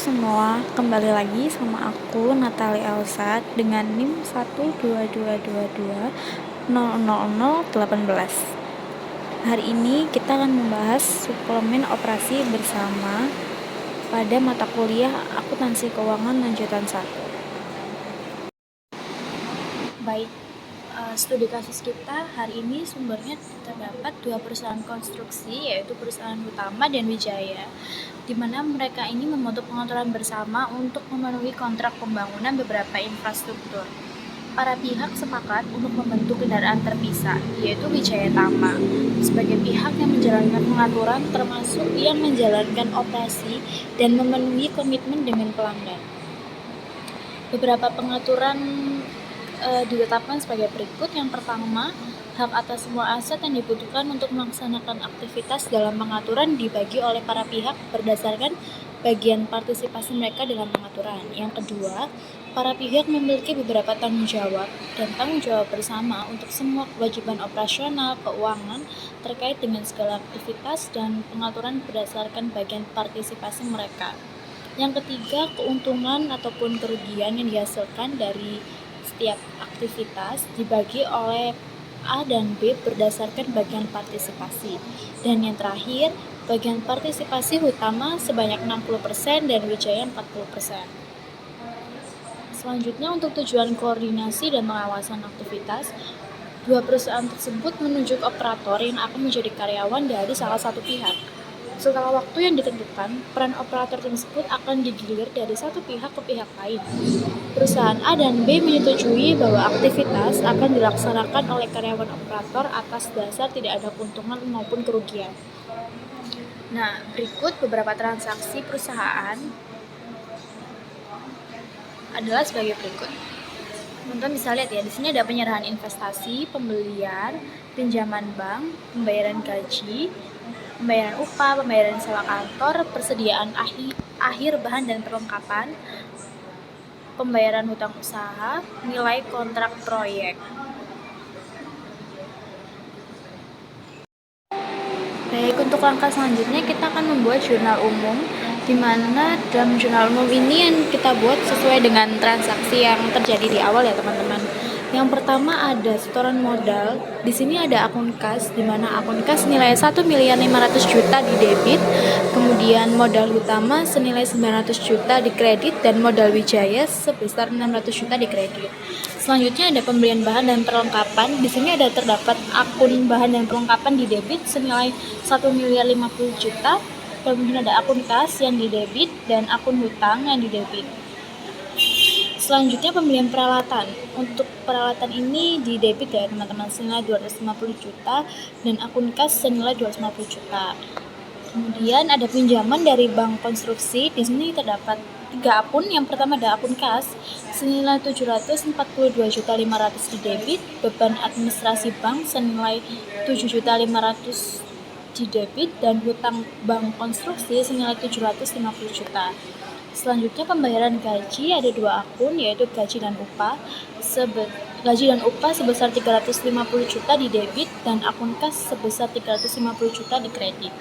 semua, kembali lagi sama aku Natali Elsa dengan NIM 12222000018. Hari ini kita akan membahas suplemen operasi bersama pada mata kuliah Akuntansi Keuangan lanjutan 1. Baik, studi kasus kita hari ini sumbernya terdapat dua perusahaan konstruksi, yaitu perusahaan Utama dan Wijaya, di mana mereka ini membentuk pengaturan bersama untuk memenuhi kontrak pembangunan beberapa infrastruktur. Para pihak sepakat untuk membentuk kendaraan terpisah, yaitu Wijaya Tama, sebagai pihak yang menjalankan pengaturan termasuk yang menjalankan operasi dan memenuhi komitmen dengan pelanggan. Beberapa pengaturan ditetapkan sebagai berikut. Yang pertama, hak atas semua aset yang dibutuhkan untuk melaksanakan aktivitas dalam pengaturan dibagi oleh para pihak berdasarkan bagian partisipasi mereka dalam pengaturan. Yang kedua, para pihak memiliki beberapa tanggung jawab dan tanggung jawab bersama untuk semua kewajiban operasional keuangan terkait dengan segala aktivitas dan pengaturan berdasarkan bagian partisipasi mereka. Yang ketiga, keuntungan ataupun kerugian yang dihasilkan dari setiap aktivitas dibagi oleh A dan B berdasarkan bagian partisipasi. Dan yang terakhir, bagian partisipasi Utama sebanyak 60% dan Wijaya 40%. Selanjutnya, untuk tujuan koordinasi dan pengawasan aktivitas, dua perusahaan tersebut menunjuk operator yang akan menjadi karyawan dari salah satu pihak. Setelah waktu yang ditentukan, peran operator tersebut akan digilir dari satu pihak ke pihak lain. Perusahaan A dan B menyetujui bahwa aktivitas akan dilaksanakan oleh karyawan operator atas dasar tidak ada keuntungan maupun kerugian. Nah, berikut beberapa transaksi perusahaan adalah sebagai berikut. Teman-teman bisa lihat ya, di sini ada penyerahan investasi, pembelian, pinjaman bank, pembayaran gaji, pembayaran upah, pembayaran sewa kantor, persediaan akhir bahan dan perlengkapan, pembayaran hutang usaha, nilai kontrak proyek. Baik, untuk langkah selanjutnya kita akan membuat jurnal umum, di mana dalam jurnal umum ini yang kita buat sesuai dengan transaksi yang terjadi di awal ya teman-teman. Yang pertama ada setoran modal. Di sini ada akun kas, di mana akun kas nilai 1.500.000.000 di debit, kemudian modal Utama senilai 900 juta di kredit, dan modal Wijaya sebesar 600 juta di kredit. Selanjutnya ada pembelian bahan dan perlengkapan. Di sini ada terdapat akun bahan dan perlengkapan di debit senilai 1.050.000.000. Kemudian ada akun kas yang di debit dan akun hutang yang di debit. Selanjutnya pembelian peralatan. Untuk peralatan ini di debit ya teman-teman senilai 250 juta dan akun kas senilai 250 juta. Kemudian ada pinjaman dari bank konstruksi. Di sini terdapat 3 akun. Yang pertama ada akun kas senilai 742.500.000 di debit, beban administrasi bank senilai 7.500.000 di debit, dan hutang bank konstruksi senilai 750 juta. Selanjutnya pembayaran gaji, ada 2 akun yaitu gaji dan upah sebesar 350 juta di debit dan akun kas sebesar 350 juta di kredit.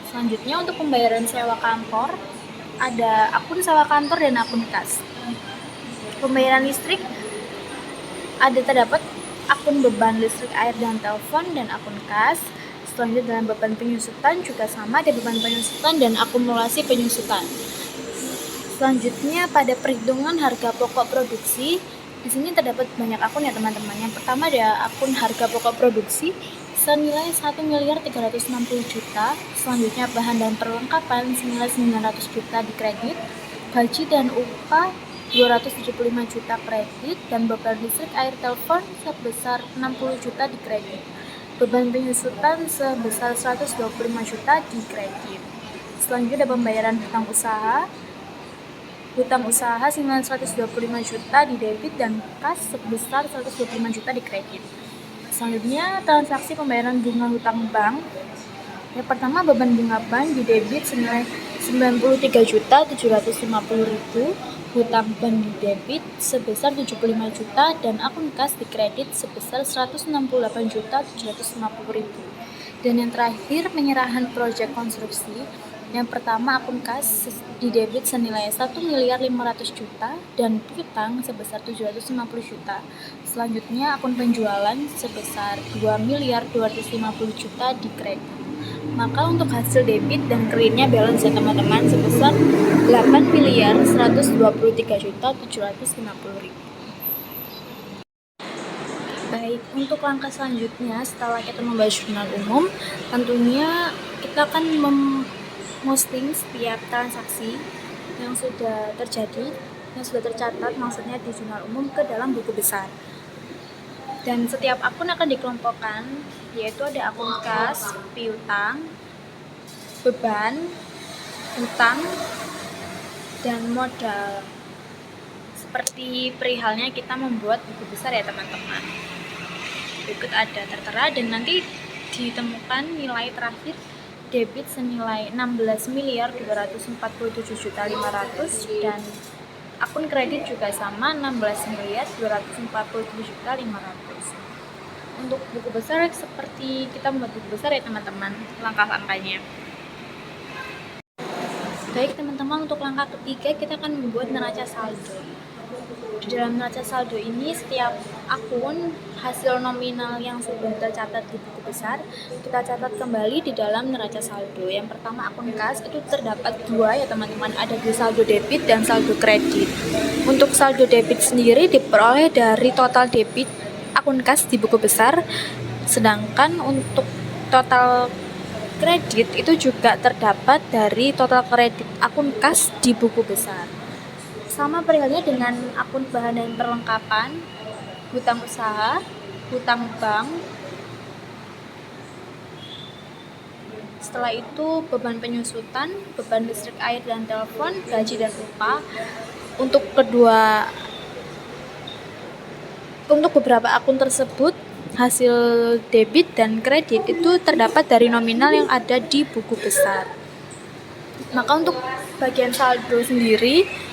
Selanjutnya untuk pembayaran sewa kantor, ada akun sewa kantor dan akun kas. Pembayaran listrik, ada terdapat akun beban listrik, air dan telepon dan akun kas. Selanjutnya dalam beban penyusutan juga sama, ada beban penyusutan dan akumulasi penyusutan. Selanjutnya pada perhitungan harga pokok produksi, di sini terdapat banyak akun ya teman-teman. Yang pertama ada akun harga pokok produksi senilai 1.360 juta. Selanjutnya bahan dan perlengkapan senilai 900 juta di kredit, gaji dan upah 275 juta kredit, dan beban listrik, air, telepon sebesar 60 juta di kredit. Beban penyusutan sebesar 125 juta di kredit. Selanjutnya ada pembayaran hutang usaha. Hutang usaha senilai 125 juta di debit dan kas sebesar 125 juta di kredit. Selanjutnya transaksi pembayaran bunga hutang bank. Yang pertama beban bunga bank di debit senilai 93.750.000, hutang bank di debit sebesar 75 juta, dan akun kas di kredit sebesar 168.750.000. Dan yang terakhir penyerahan proyek konstruksi. Yang pertama, akun kas di debit senilai 1.500.000.000 dan piutang sebesar 750 juta. Selanjutnya, akun penjualan sebesar 2.250.000.000 di kredit. Maka untuk hasil debit dan kreditnya balance ya teman-teman sebesar 8.123.750.000. Baik, untuk langkah selanjutnya setelah kita membahas jurnal umum, tentunya kita akan memposting setiap transaksi yang sudah terjadi, yang sudah tercatat maksudnya di jurnal umum ke dalam buku besar. Dan setiap akun akan dikelompokkan, yaitu ada akun kas, piutang, beban, utang, dan modal. Seperti perihalnya kita membuat buku besar ya teman-teman. Berikut ada tertera dan nanti ditemukan nilai terakhir debit senilai 16.247.500.000 dan akun kredit juga sama 16.247.500.000. Untuk buku besar seperti kita membuat buku besar ya teman-teman, langkah-langkahnya. Baik teman-teman, untuk langkah ketiga kita akan membuat neraca saldo. Di dalam neraca saldo ini setiap akun hasil nominal yang sudah tercatat di buku besar kita catat kembali di dalam neraca saldo. Yang pertama akun kas itu terdapat dua ya teman-teman, ada di saldo debit dan saldo kredit. Untuk saldo debit sendiri diperoleh dari total debit akun kas di buku besar, sedangkan untuk total kredit itu juga terdapat dari total kredit akun kas di buku besar. Sama perihalnya dengan akun bahan dan perlengkapan, hutang usaha, hutang bank. Setelah itu beban penyusutan, beban listrik, air dan telepon, gaji dan upah. Untuk beberapa akun tersebut hasil debit dan kredit itu terdapat dari nominal yang ada di buku besar. Maka untuk bagian saldo sendiri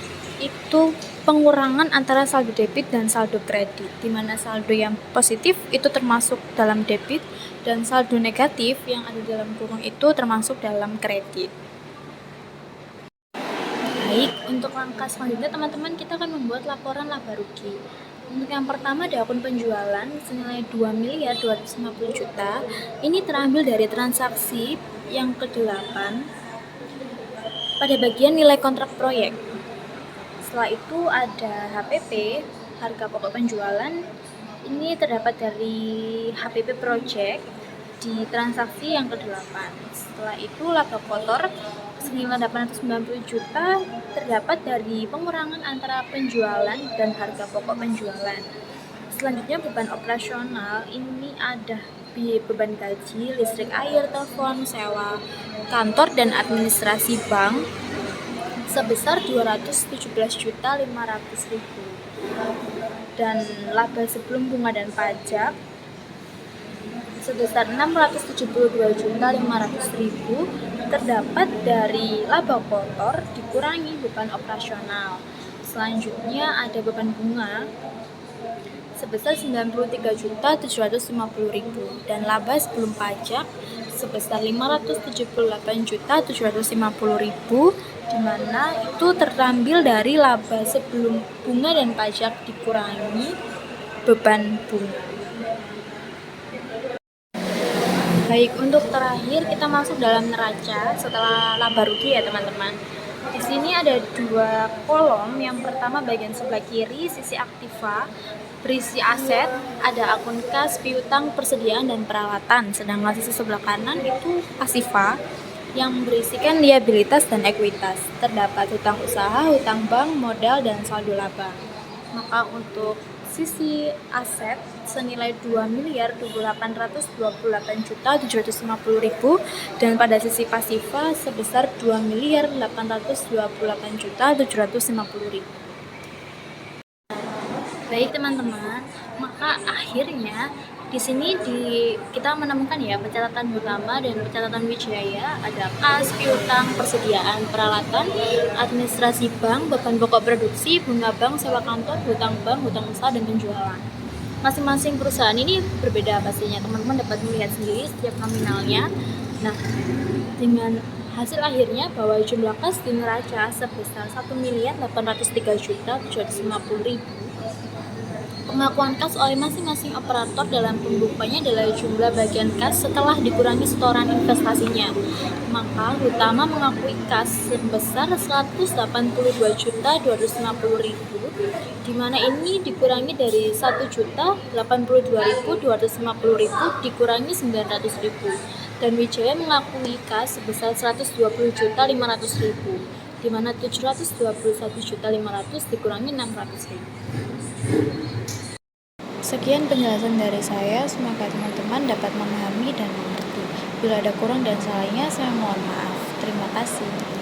itu pengurangan antara saldo debit dan saldo kredit, di mana saldo yang positif itu termasuk dalam debit dan saldo negatif yang ada dalam kurung itu termasuk dalam kredit. Baik, untuk langkah selanjutnya teman-teman kita akan membuat laporan laba rugi. Untuk yang pertama ada akun penjualan senilai 2.250.000.000. Ini terambil dari transaksi yang ke-8 pada bagian nilai kontrak proyek. Setelah itu ada HPP, harga pokok penjualan. Ini terdapat dari HPP Project di transaksi yang ke-8. Setelah itu laba kotor senilai 890 juta terdapat dari pengurangan antara penjualan dan harga pokok penjualan. Selanjutnya beban operasional, ini ada beban gaji, listrik, air, telepon, sewa kantor dan administrasi bank sebesar 217.500.000 dan laba sebelum bunga dan pajak sebesar 672.500.000 terdapat dari laba kotor dikurangi beban operasional. Selanjutnya ada beban bunga sebesar 93.750.000 dan laba sebelum pajak sebesar 578.750.000, di mana itu terambil dari laba sebelum bunga dan pajak dikurangi beban bunga. Baik, untuk terakhir kita masuk dalam neraca setelah laba rugi ya teman-teman. Di sini ada dua kolom. Yang pertama bagian sebelah kiri sisi aktiva berisi aset, ada akun kas, piutang, persediaan dan peralatan. Sedangkan sisi sebelah kanan itu pasiva yang berisikan liabilitas dan ekuitas. Terdapat hutang usaha, hutang bank, modal dan saldo laba. Maka untuk sisi aset senilai 2.828.750.000 dan pada sisi pasiva sebesar 2.828.750.000. Baik teman-teman, maka akhirnya di sini kita menemukan ya pencatatan utama dan pencatatan wijaya, ada kas, piutang, persediaan, peralatan, administrasi bank, beban pokok produksi, bunga bank, sewa kantor, hutang bank, hutang usaha dan penjualan. Masing-masing perusahaan ini berbeda pastinya, teman-teman dapat melihat sendiri setiap nominalnya. Nah, dengan Hasil akhirnya bahwa jumlah kas di neraca sebesar 1.803.750.000. Pengakuan kas oleh masing-masing operator dalam pembukuannya adalah jumlah bagian kas setelah dikurangi setoran investasinya. Maka Hutama mengakui kas sebesar 182.250.000, di mana ini dikurangi dari 1.082.250.000 dikurangi 900.000. Dan Wijaya mengakui kas sebesar 120.500.000, di mana 721.500 dikurangi 600.000. Sekian penjelasan dari saya, semoga teman-teman dapat memahami dan mengerti. Bila ada kurang dan salahnya, saya mohon maaf. Terima kasih.